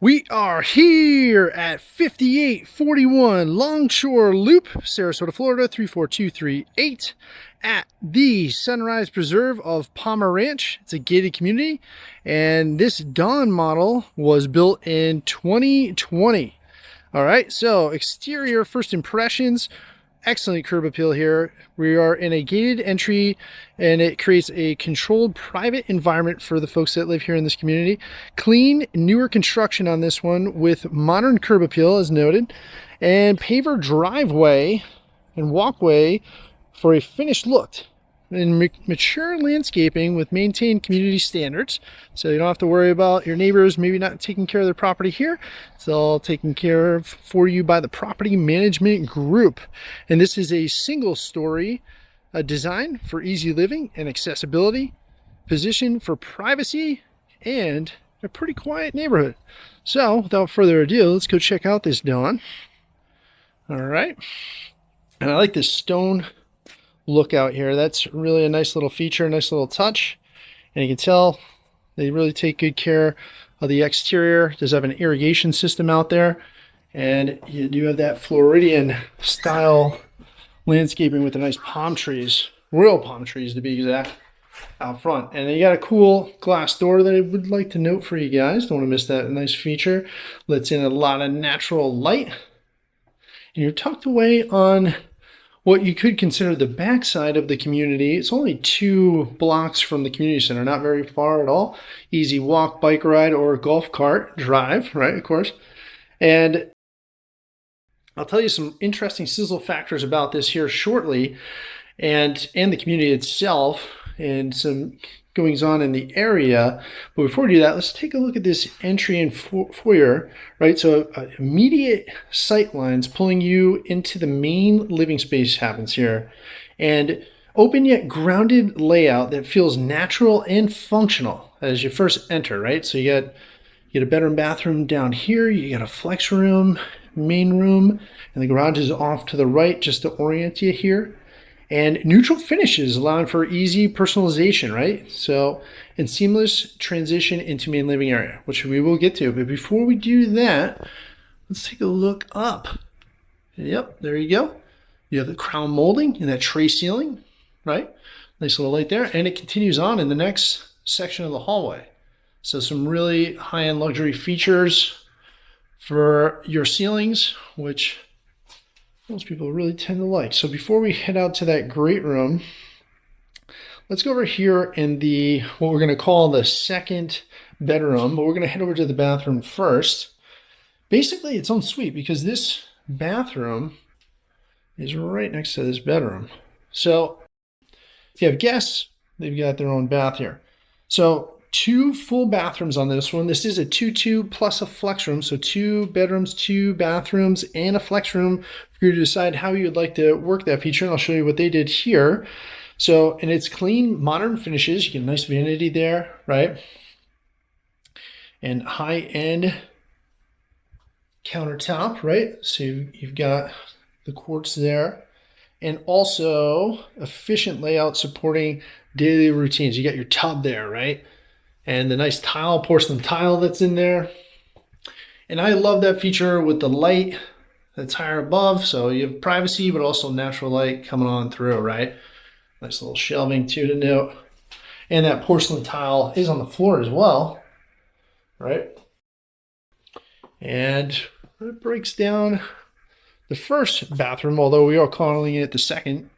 We are here at 5841 Longshore Loop, Sarasota, Florida, 34238 at the Sunrise Preserve of Palmer Ranch. It's a gated community, and this Dawn model was built in 2020. All right, so exterior first impressions. Excellent curb appeal here. We are in a gated entry, and it creates a controlled private environment for the folks that live here in this community. Clean, newer construction on this one with modern curb appeal as noted, and paver driveway and walkway for a finished look. And mature landscaping with maintained community standards, so you don't have to worry about your neighbors maybe not taking care of their property here. It's all taken care of for you by the property management group. And this is a single story design for easy living and accessibility, positioned for privacy, and a pretty quiet neighborhood. So without further ado, let's go check out this Dawn. All right, and I like this stone look out here. That's really a nice little feature, nice little touch. And you can tell they really take good care of the exterior. It does have an irrigation system out there, and you do have that Floridian style landscaping with the nice palm trees, royal palm trees to be exact, out front. And then you got a cool glass door that I would like to note for you guys. Don't want to miss that nice feature. Lets in a lot of natural light, and you're tucked away on what you could consider the backside of the community. It's only 2 blocks from the community center, not very far at all. Easy walk, bike ride, or golf cart drive, right, of course. And I'll tell you some interesting sizzle factors about this here shortly, and the community itself, and some goings on in the area. But before we do that, let's take a look at this entry and foyer, right? So immediate sight lines pulling you into the main living space happens here, and open yet grounded layout that feels natural and functional as you first enter, right? So you get a bedroom, bathroom down here. You got a flex room, main room, and the garage is off to the right just to orient you here. And neutral finishes allowing for easy personalization, right? So, and seamless transition into main living area, which we will get to. But before we do that, let's take a look up. Yep, there you go. You have the crown molding and that tray ceiling, right? Nice little light there. And it continues on in the next section of the hallway. So some really high-end luxury features for your ceilings, which most people really tend to like. So before we head out to that great room, let's go over here in the, what we're going to call the second bedroom, but we're going to head over to the bathroom first. Basically, its own suite, because this bathroom is right next to this bedroom. So if you have guests, they've got their own bath here. So 2 full bathrooms on this one. This is a 2-2 plus a flex room. So 2 bedrooms, 2 bathrooms, and a flex room for you to decide how you would like to work that feature. And I'll show you what they did here. So, and it's clean, modern finishes. You get a nice vanity there, right? And high-end countertop, right? So you've got the quartz there. And also efficient layout supporting daily routines. You got your tub there, right? And the nice tile, porcelain tile that's in there. And I love that feature with the light that's higher above. So you have privacy, but also natural light coming on through, right? Nice little shelving too to note. And that porcelain tile is on the floor as well, right? And it breaks down the first bathroom, although we are calling it the second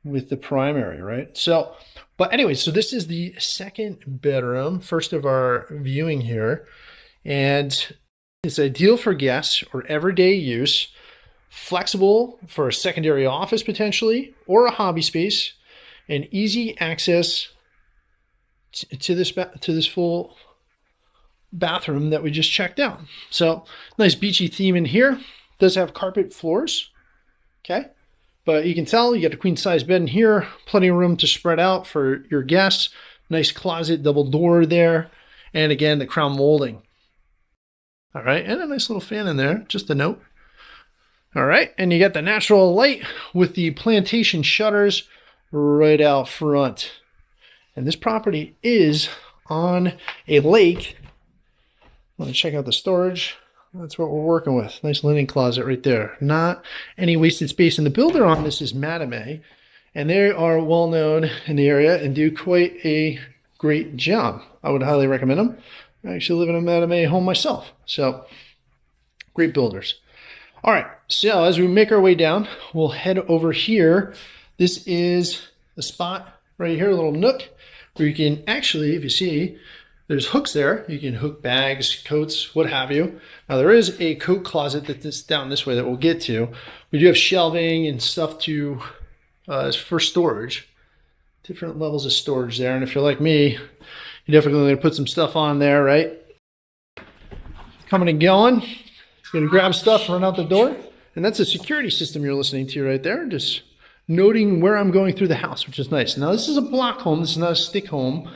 with the primary, right? So, but anyway, so this is the second bedroom, first of our viewing here. And it's ideal for guests or everyday use, flexible for a secondary office potentially, or a hobby space, and easy access to this full bathroom that we just checked out. So nice beachy theme in here. Does have carpet floors, okay? But you can tell you got a queen size bed in here, plenty of room to spread out for your guests. Nice closet, double door there. And again, the crown molding. All right, and a nice little fan in there, just a note. All right, and you got the natural light with the plantation shutters right out front. And this property is on a lake Want to check out the storage? That's what we're working with. Nice linen closet right there. Not any wasted space. And the builder on this is Mattamy, and they are well known in the area and do quite a great job. I would highly recommend them. I actually live in a Mattamy home myself. So great builders. All right, so as we make our way down, we'll head over here. This is a spot right here, a little nook where you can actually, if you see, there's hooks there. You can hook bags, coats, what have you. Now there is a coat closet that's down this way that we'll get to. We do have shelving and stuff to for storage. Different levels of storage there. And if you're like me, you're definitely going to put some stuff on there, right? Coming and going. You're going to grab stuff, run out the door. And that's a security system you're listening to right there. Just noting where I'm going through the house, which is nice. Now this is a block home. This is not a stick home.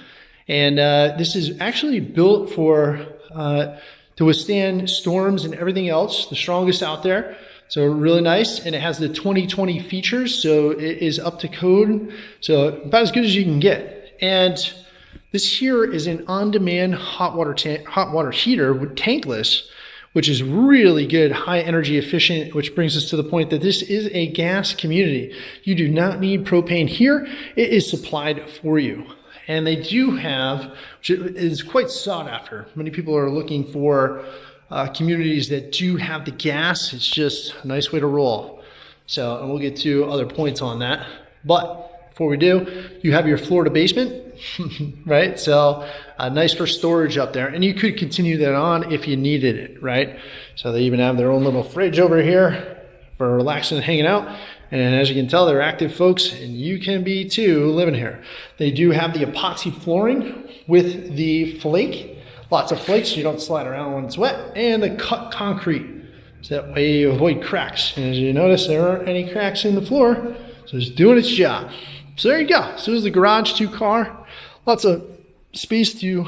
And this is actually built for to withstand storms and everything else, the strongest out there. So really nice, and it has the 2020 features, so it is up to code, so about as good as you can get. And this here is an on-demand hot water heater with tankless, which is really good, high energy efficient, which brings us to the point that this is a gas community. You do not need propane here. It is supplied for you. And they do have, which is quite sought after. Many people are looking for communities that do have the gas. It's just a nice way to roll. So, and we'll get to other points on that. But before we do, you have your Florida basement, right? So nice for storage up there. And you could continue that on if you needed it, right? So they even have their own little fridge over here for relaxing and hanging out. And as you can tell, they're active folks, and you can be too living here. They do have the epoxy flooring with the flake. Lots of flakes so you don't slide around when it's wet. And the cut concrete, so that way you avoid cracks. And as you notice, there aren't any cracks in the floor, so it's doing its job. So there you go. So there's the garage, 2-car. Lots of space to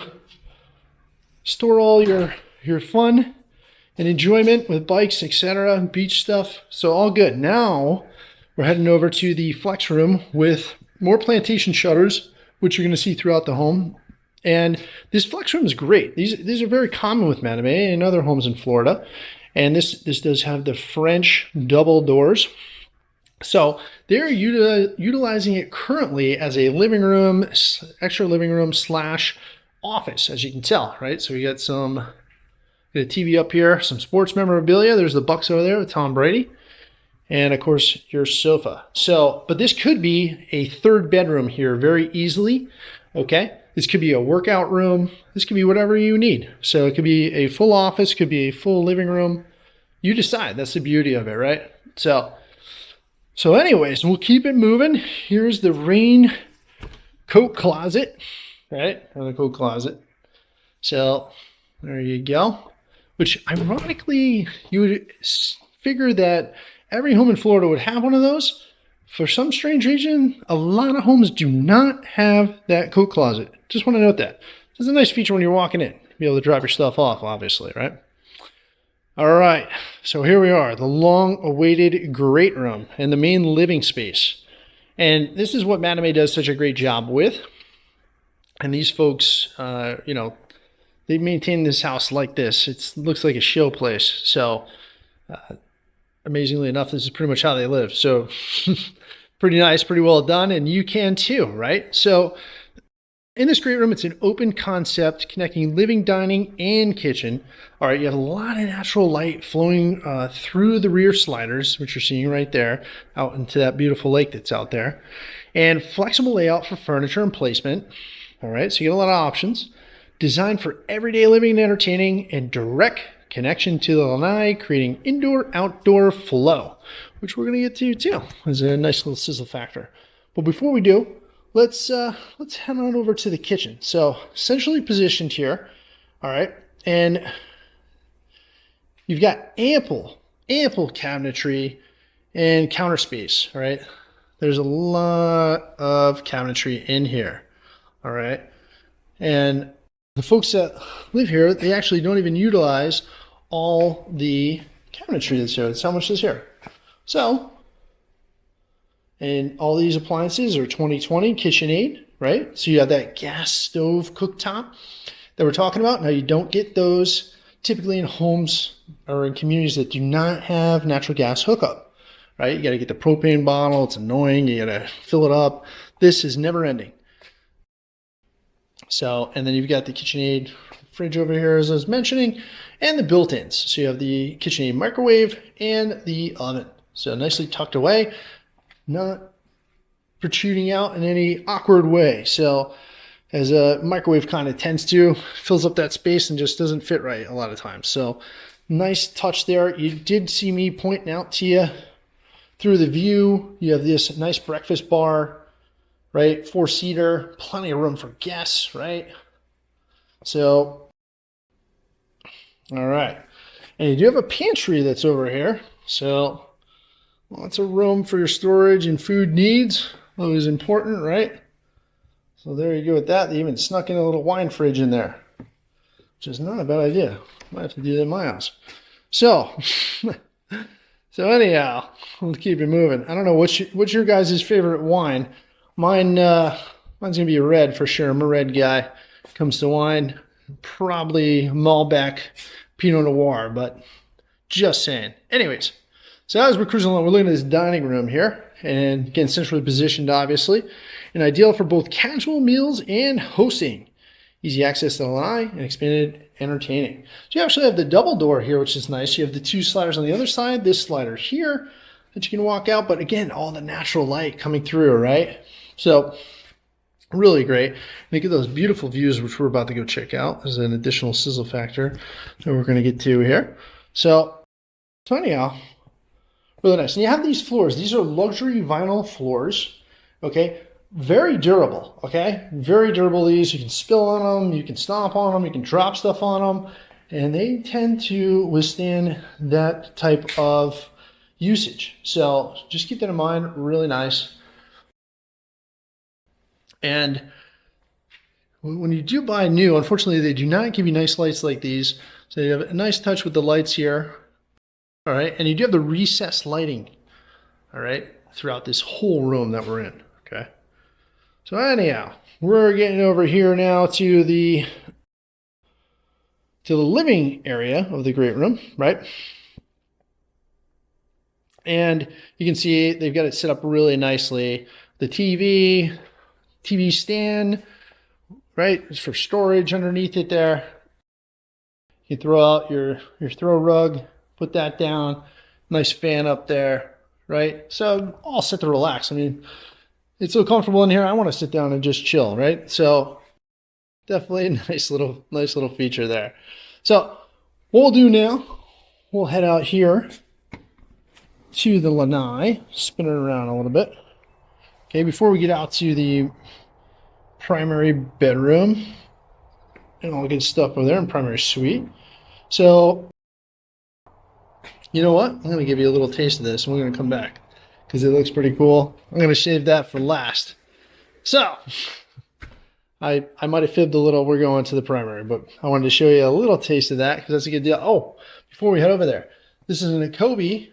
store all your fun and enjoyment with bikes, etc., beach stuff. So all good. Now we're heading over to the flex room with more plantation shutters, which you're going to see throughout the home. And this flex room is great. These are very common with Mattamy and other homes in Florida. And this does have the French double doors. So they're utilizing it currently as a living room, extra living room / office, as you can tell, right? So we got a TV up here, some sports memorabilia. There's the Bucks over there with Tom Brady. And of course, your sofa. So, but this could be a third bedroom here very easily, okay? This could be a workout room. This could be whatever you need. So it could be a full office, could be a full living room. You decide. That's the beauty of it, right? So anyways, we'll keep it moving. Here's the rain coat closet, right? Or the coat closet. So there you go. Which ironically, you would figure that every home in Florida would have one of those. For some strange reason, a lot of homes do not have that coat closet. Just want to note that. It's a nice feature when you're walking in. Be able to drop your stuff off, obviously, right? All right, so here we are, the long-awaited great room and the main living space. And this is what Mattamy does such a great job with. And these folks, they maintain this house like this. It looks like a show place. So, amazingly enough, this is pretty much how they live. So pretty nice, pretty well done. And you can too, right? So in this great room, it's an open concept connecting living, dining, and kitchen. All right, you have a lot of natural light flowing through the rear sliders, which you're seeing right there, out into that beautiful lake that's out there. And flexible layout for furniture and placement. All right, so you get a lot of options. Designed for everyday living and entertaining, and direct connection to the Lanai, creating indoor-outdoor flow, which we're going to get to too. There's a nice little sizzle factor. But before we do, let's head on over to the kitchen. So centrally positioned here, all right, and you've got ample cabinetry and counter space, all right? There's a lot of cabinetry in here, all right? And the folks that live here, they actually don't even utilize all the cabinetry that's here. That's how much is here. So, and all these appliances are 2020 KitchenAid, right? So you have that gas stove cooktop that we're talking about. Now you don't get those typically in homes or in communities that do not have natural gas hookup, right? You got to get the propane bottle. It's annoying. You got to fill it up. This is never ending. So, and then you've got the KitchenAid fridge over here, as I was mentioning, and the built-ins. So you have the KitchenAid microwave and the oven. So nicely tucked away, not protruding out in any awkward way. So as a microwave kind of tends to, fills up that space and just doesn't fit right a lot of times. So nice touch there. You did see me pointing out to you through the view. You have this nice breakfast bar, right? 4-seater, plenty of room for guests, right? So, all right. And you do have a pantry that's over here. So lots of room for your storage and food needs. Always important, right? So there you go with that. They even snuck in a little wine fridge in there, which is not a bad idea. Might have to do that in my house. So, anyhow, we'll keep it moving. I don't know what's your guys' favorite wine. Mine's gonna be a red for sure. I'm a red guy. Comes to wine, probably Malbec, Pinot Noir, but just saying. Anyways, so as we're cruising along, we're looking at this dining room here, and again, centrally positioned, obviously, and ideal for both casual meals and hosting. Easy access to the Lanai and expanded entertaining. So you actually have the double door here, which is nice. You have the 2 sliders on the other side, this slider here that you can walk out, but again, all the natural light coming through, right? So really great. Look at those beautiful views, which we're about to go check out as an additional sizzle factor that we're going to get to here. So anyhow, really nice. And you have these floors. These are luxury vinyl floors, okay? Very durable, okay? Very durable, these. You can spill on them, you can stomp on them, you can drop stuff on them, and they tend to withstand that type of usage. So just keep that in mind, really nice. And when you do buy new, unfortunately, they do not give you nice lights like these. So you have a nice touch with the lights here. All right, and you do have the recessed lighting, all right, throughout this whole room that we're in, okay? So anyhow, we're getting over here now to the living area of the great room, right? And you can see they've got it set up really nicely. The TV stand, right? It's for storage underneath it there. You can throw out your throw rug, put that down. Nice fan up there, right? So all set to relax. I mean, it's so comfortable in here. I want to sit down and just chill, right? So definitely a nice little feature there. So what we'll do now, we'll head out here to the Lanai, spin it around a little bit. Okay, before we get out to the primary bedroom and all the good stuff over there in primary suite. So, you know what? I'm going to give you a little taste of this and we're going to come back because it looks pretty cool. I'm going to save that for last. So, I might have fibbed a little. We're going to the primary, but I wanted to show you a little taste of that because that's a good deal. Oh, before we head over there, this is an Ecobee,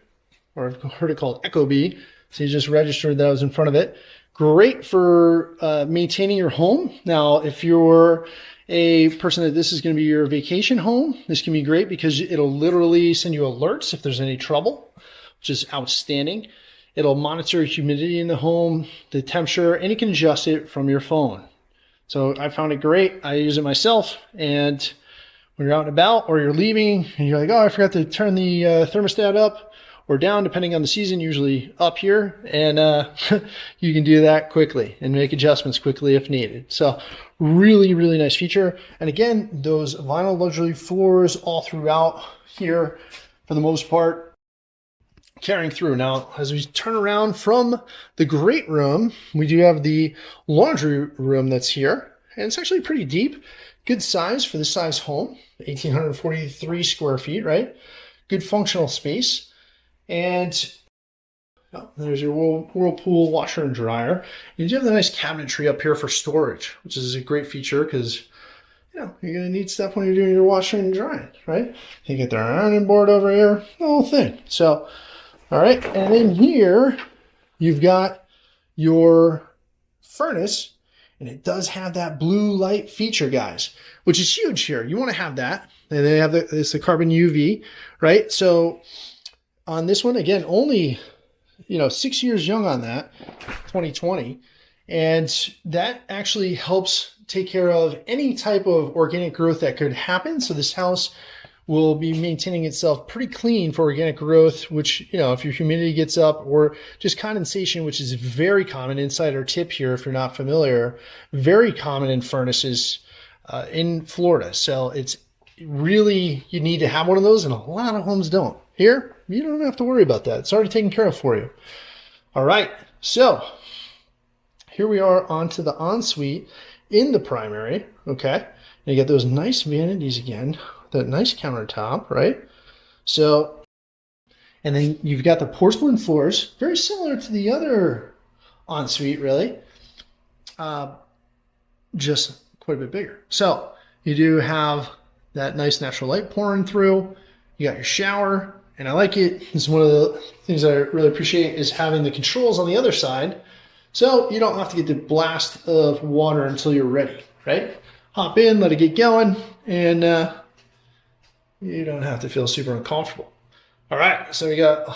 or I've heard it called Ecobee. So you just registered that I was in front of it. Great for maintaining your home. Now, if you're a person that this is going to be your vacation home, this can be great because it'll literally send you alerts if there's any trouble, which is outstanding. It'll monitor humidity in the home, the temperature, and you can adjust it from your phone. So I found it great. I use it myself. And when you're out and about or you're leaving and you're like, oh, I forgot to turn the thermostat up or down, depending on the season, usually up here. And you can do that quickly and make adjustments quickly if needed. So really, really nice feature. And again, those vinyl luxury floors all throughout here, for the most part, carrying through. Now, as we turn around from the great room, we do have the laundry room that's here. And it's actually pretty deep. Good size for this size home, 1,843 square feet, right? Good functional space. And there's your Whirlpool washer and dryer. You do have the nice cabinetry up here for storage, which is a great feature because you're going to need stuff when you're doing your washing and drying, right? You get their ironing board over here, the whole thing. So, all right. And in here, you've got your furnace And it does have that blue light feature, guys, which is huge here. You want to have that. And they have it's the carbon UV, right? So on this one, again, only 6 years young on that, 2020. And that actually helps take care of any type of organic growth that could happen. So this house will be maintaining itself pretty clean for organic growth, which, if your humidity gets up, or just condensation, which is very common, insider tip here if you're not familiar, very common in furnaces in Florida. So it's really, you need to have one of those, and a lot of homes don't. Here, you don't have to worry about that. It's already taken care of for you. All right, so here we are onto the ensuite in the primary, okay? And you get those nice vanities again, that nice countertop, right? So, and then you've got the porcelain floors, very similar to the other ensuite, really, just quite a bit bigger. So you do have that nice natural light pouring through. You got your shower, and I like it. It's one of the things I really appreciate is having the controls on the other side, so you don't have to get the blast of water until you're ready, right? Hop in, let it get going, and you don't have to feel super uncomfortable. All right, so we got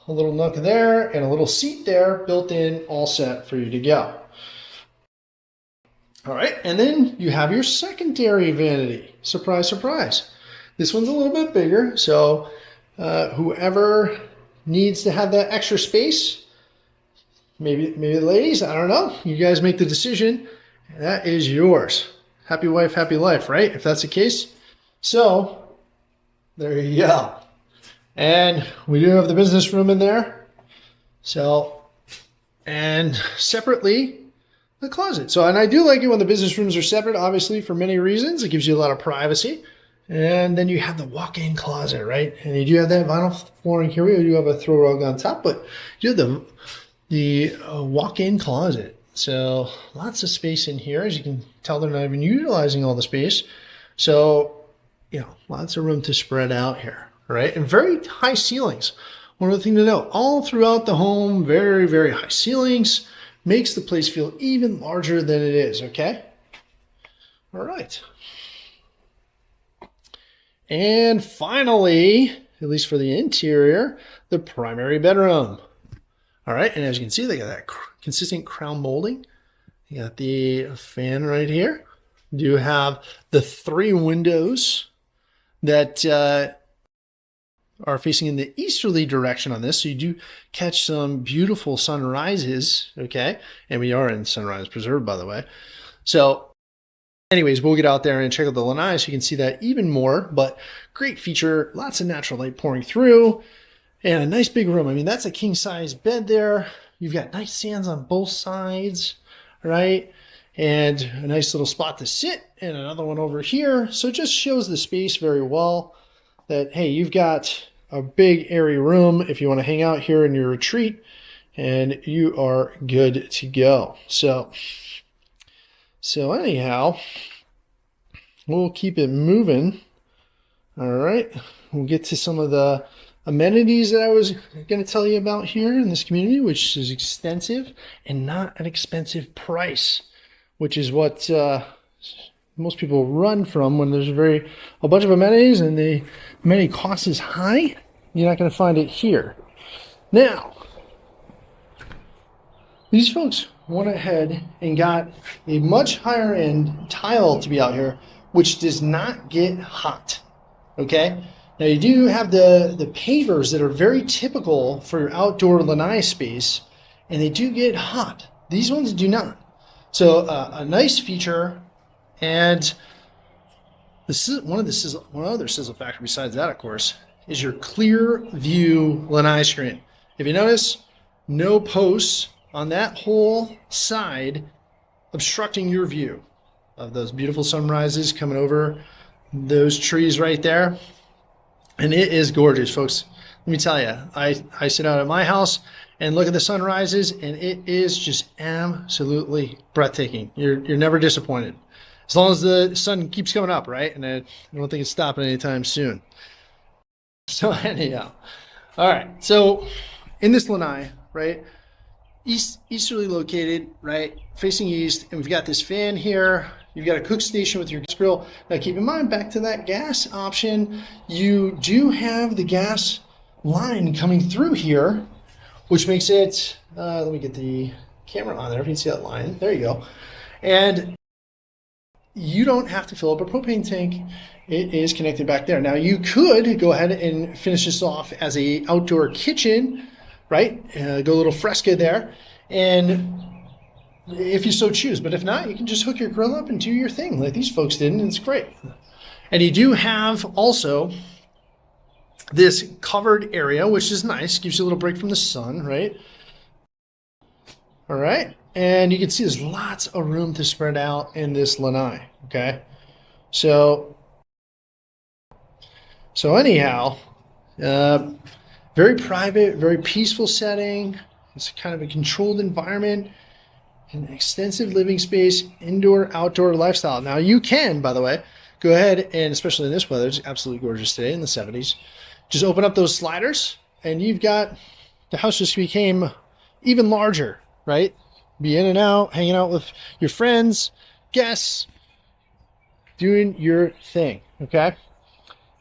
a little nook there and a little seat there built in, all set for you to go. All right, and then you have your secondary vanity. Surprise, surprise. This one's a little bit bigger, so whoever needs to have that extra space, maybe the ladies, I don't know. You guys make the decision. That is yours. Happy wife, happy life, right? If that's the case. So there you go. And we do have the business room in there. So, and separately, the closet. So, and I do like it when the business rooms are separate, obviously, for many reasons. It gives you a lot of privacy. And then you have the walk-in closet, right? And you do have that vinyl flooring here. We do have a throw rug on top, but you have the walk-in closet. So lots of space in here. As you can tell, they're not even utilizing all the space. So, lots of room to spread out here, right? And very high ceilings. One other thing to note, all throughout the home, very, very high ceilings. Makes the place feel even larger than it is, okay? All right. And finally, at least for the interior, the primary bedroom. All right, and as you can see, they got that consistent crown molding. You got the fan right here. You have the 3 windows that are facing in the easterly direction on this, so you do catch some beautiful sunrises, okay? And we are in Sunrise Preserve, by the way. So anyways, we'll get out there and check out the Lanai so you can see that even more, but great feature, lots of natural light pouring through, and a nice big room. I mean, that's a king-size bed there. You've got nice stands on both sides, right? And a nice little spot to sit, and another one over here. So it just shows the space very well that, hey, you've got a big airy room if you want to hang out here in your retreat, and you are good to go. So anyhow, we'll keep it moving. All right, we'll get to some of the amenities that I was going to tell you about here in this community, which is extensive and not an expensive price, which is what most people run from when there's a bunch of amenities and the amenity cost is high. You're not going to find it here. Now, these folks went ahead and got a much higher end tile to be out here, which does not get hot. Okay? Now you do have the pavers that are very typical for your outdoor Lanai space, and they do get hot. These ones do not. So a nice feature, and this is one other sizzle factor besides that, of course, is your clear view Lanai screen. If you notice, no posts on that whole side obstructing your view of those beautiful sunrises coming over those trees right there. And it is gorgeous, folks. Let me tell you, I sit out at my house and look at the sunrises, and it is just absolutely breathtaking. You're never disappointed. As long as the sun keeps coming up, right? And I don't think it's stopping anytime soon. So anyhow, all right. So in this Lanai, right, easterly located, right, facing east, and we've got this fan here. You've got a cook station with your gas grill. Now keep in mind, back to that gas option, you do have the gas line coming through here, which makes it, let me get the camera on there if you can see that line. There you go. And you don't have to fill up a propane tank. It is connected back there. Now you could go ahead and finish this off as a outdoor kitchen, right? Go a little fresca there, and if you so choose. But if not, you can just hook your grill up and do your thing like these folks did, and it's great. And you do have also this covered area, which is nice. Gives you a little break from the sun, right? All right. And you can see there's lots of room to spread out in this lanai, okay? So anyhow, very private, very peaceful setting. It's kind of a controlled environment, an extensive living space, indoor, outdoor lifestyle. Now you can, by the way, go ahead and, especially in this weather, it's absolutely gorgeous today in the 70s, just open up those sliders and you've got, the house just became even larger, right? Be in and out, hanging out with your friends, guests, doing your thing, okay?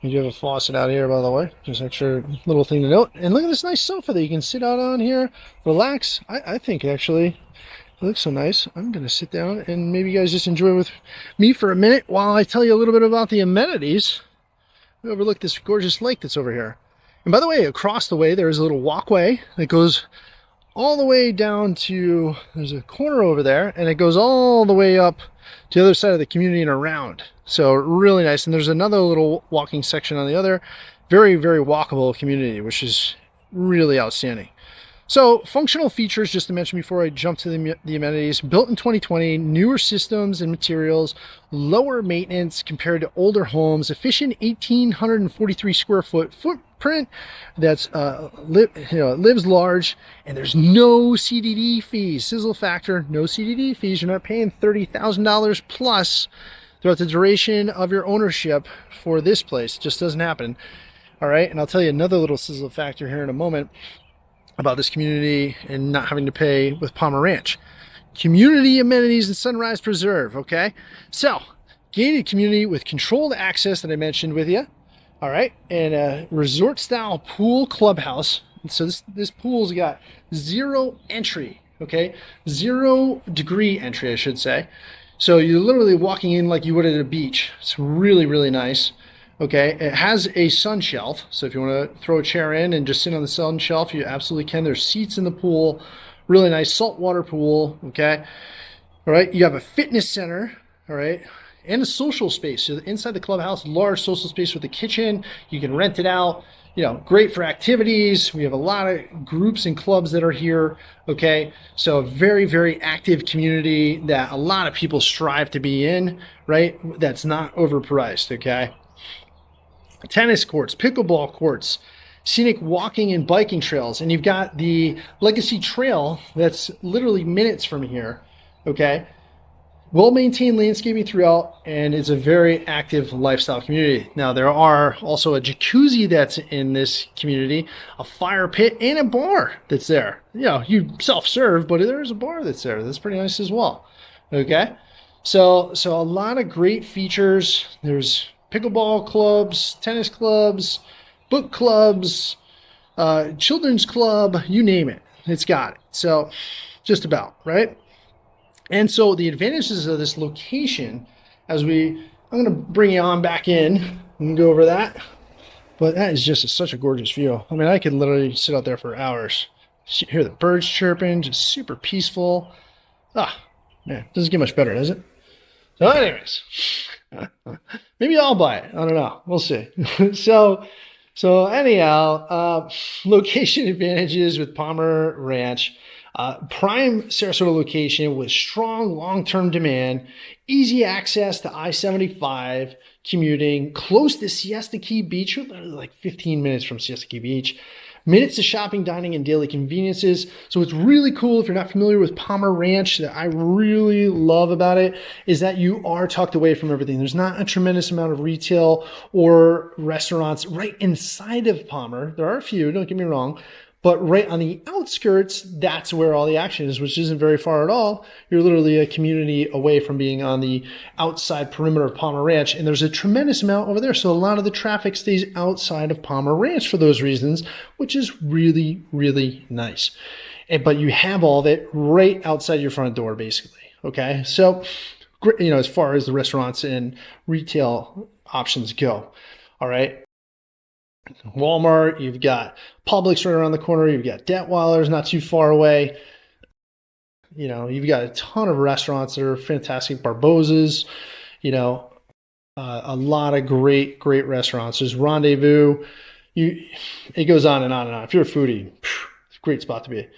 You do have a faucet out here, by the way. Just extra little thing to note. And look at this nice sofa that you can sit out on here, relax. I think actually it looks so nice. I'm going to sit down and maybe you guys just enjoy with me for a minute while I tell you a little bit about the amenities. We overlook this gorgeous lake that's over here. And by the way, across the way, there's a little walkway that goes all the way down to, there's a corner over there, and it goes all the way up to the other side of the community and around. So really nice. And there's another little walking section on the other. Very, very walkable community, which is really outstanding. So functional features, just to mention before I jump to the amenities, built in 2020, newer systems and materials, lower maintenance compared to older homes, efficient 1,843 square foot footprint that's lives large, and there's no CDD fees. Sizzle factor, no CDD fees. You're not paying $30,000 plus throughout the duration of your ownership for this place. It just doesn't happen. All right, and I'll tell you another little sizzle factor here in a moment about this community and not having to pay with Palmer Ranch. Community amenities and Sunrise Preserve, okay? So, gated community with controlled access that I mentioned with you, all right? And a resort-style pool clubhouse. So this pool's got zero entry, okay? 0 degree entry, I should say. So you're literally walking in like you would at a beach. It's really, really nice. Okay, it has a sun shelf, so if you want to throw a chair in and just sit on the sun shelf, you absolutely can. There's seats in the pool, really nice saltwater pool, okay? All right, you have a fitness center, all right, and a social space. So inside the clubhouse, large social space with a kitchen. You can rent it out, you know, great for activities. We have a lot of groups and clubs that are here, okay? So a very, very active community that a lot of people strive to be in, right? That's not overpriced, okay? Tennis courts, pickleball courts, scenic walking and biking trails, and you've got the Legacy Trail that's literally minutes from here, okay? Well-maintained landscaping throughout, and it's a very active lifestyle community. Now, there are also a jacuzzi that's in this community, a fire pit, and a bar that's there. You know, you self-serve, but there is a bar that's there. That's pretty nice as well, okay? So a lot of great features. There's pickleball clubs, tennis clubs, book clubs, children's club, you name it. It's got it. So just about, right? And so the advantages of this location, I'm going to bring you on back in and go over that. But that is just such a gorgeous view. I mean, I could literally sit out there for hours. Hear the birds chirping, just super peaceful. Ah, man, doesn't get much better, does it? So anyways, maybe I'll buy it. I don't know. We'll see. So anyhow, location advantages with Palmer Ranch. Prime Sarasota location with strong long-term demand, easy access to I-75 commuting, close to Siesta Key Beach, like 15 minutes from Siesta Key Beach, minutes to shopping, dining, and daily conveniences. So it's really cool. If you're not familiar with Palmer Ranch, that I really love about it is that you are tucked away from everything. There's not a tremendous amount of retail or restaurants right inside of Palmer. There are a few, don't get me wrong, But right on the outskirts, that's where all the action is, which isn't very far at all. You're literally a community away from being on the outside perimeter of Palmer Ranch, and there's a tremendous amount over there. So a lot of the traffic stays outside of Palmer Ranch for those reasons, which is really, really nice. But you have all of it right outside your front door, basically. Okay, so as far as the restaurants and retail options go, all right. Walmart, you've got Publix right around the corner, you've got Detweiler's not too far away. You've got a ton of restaurants that are fantastic. Barbossa's, a lot of great restaurants. There's Rendezvous. It goes on and on and on. If you're a foodie, it's a great spot to be.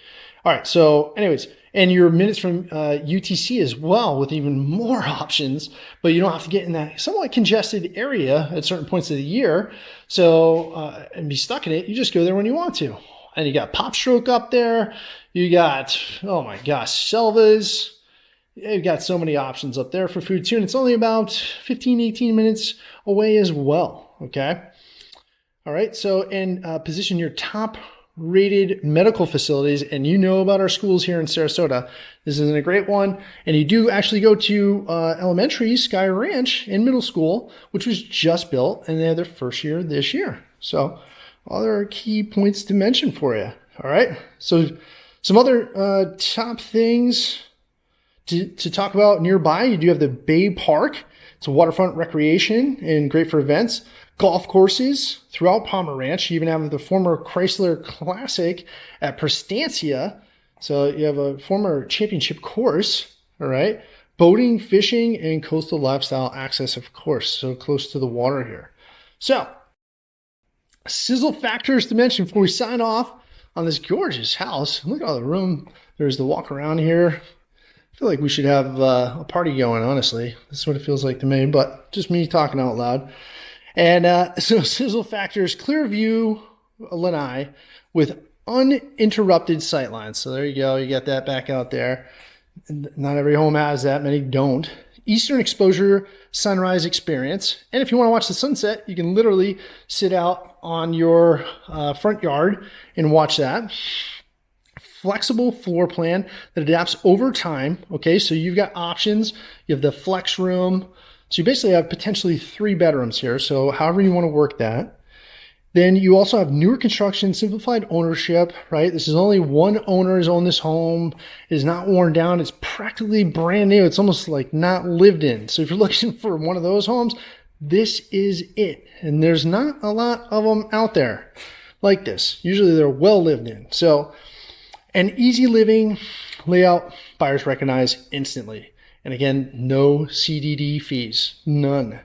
All right. So anyways, and you're minutes from UTC as well with even more options, but you don't have to get in that somewhat congested area at certain points of the year. So, and be stuck in it. You just go there when you want to. And you got Pop Stroke up there. You got, oh my gosh, Selva's. You've got so many options up there for food too. And it's only about 15, 18 minutes away as well. Okay. All right. So, and position your top rated medical facilities, and about our schools here in Sarasota. This isn't a great one. And you do actually go to elementary, Sky Ranch, and middle school, which was just built, and they had their first year this year. So other key points to mention for you. All right. So some other top things to talk about nearby. You do have the Bay Park. It's a waterfront recreation and great for events. Golf courses throughout Palmer Ranch. You even have the former Chrysler Classic at Prestancia. So you have a former championship course, all right? Boating, fishing, and coastal lifestyle access, of course. So close to the water here. So, sizzle factors to mention before we sign off on this gorgeous house. Look at all the room. There's the walk around here. I feel like we should have a party going, honestly. This is what it feels like to me, but just me talking out loud. And so sizzle factors, clear view, Lanai, with uninterrupted sightlines. So there you go. You got that back out there. Not every home has that. Many don't. Eastern exposure sunrise experience. And if you want to watch the sunset, you can literally sit out on your front yard and watch that. Flexible floor plan that adapts over time. Okay, so you've got options. You have the flex room. So you basically have potentially 3 bedrooms here. So however you want to work that. Then you also have newer construction, simplified ownership, right? This is only one owner has owned this home. It is not worn down. It's practically brand new. It's almost like not lived in. So if you're looking for one of those homes, this is it. And there's not a lot of them out there like this. Usually they're well lived in. So an easy living layout, buyers recognize instantly. And again, no CDD fees, none.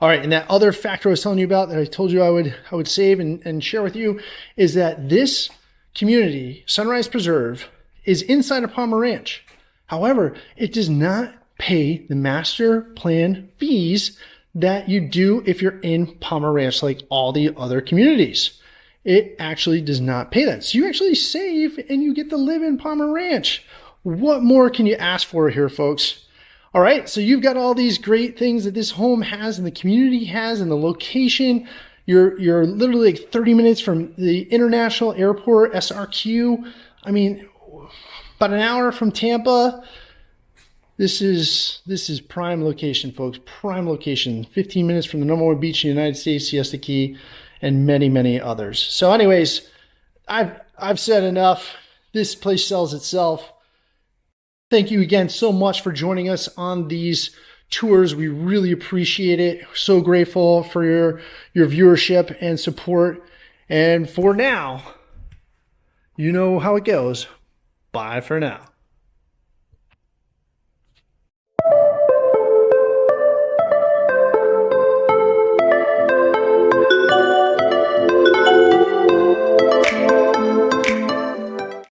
All right, and that other factor I was telling you about that I told you I would save and share with you is that this community, Sunrise Preserve, is inside of Palmer Ranch. However, it does not pay the master plan fees that you do if you're in Palmer Ranch like all the other communities. It actually does not pay that. So you actually save and you get to live in Palmer Ranch. What more can you ask for here, folks? All right, so you've got all these great things that this home has and the community has and the location. You're literally like 30 minutes from the International Airport, SRQ. I mean, about an hour from Tampa. This is prime location, folks. Prime location. 15 minutes from the #1 beach in the United States, Siesta Key, and many, many others. So anyways, I've said enough. This place sells itself. Thank you again so much for joining us on these tours. We really appreciate it. So grateful for your viewership and support. And for now, you know how it goes. Bye for now.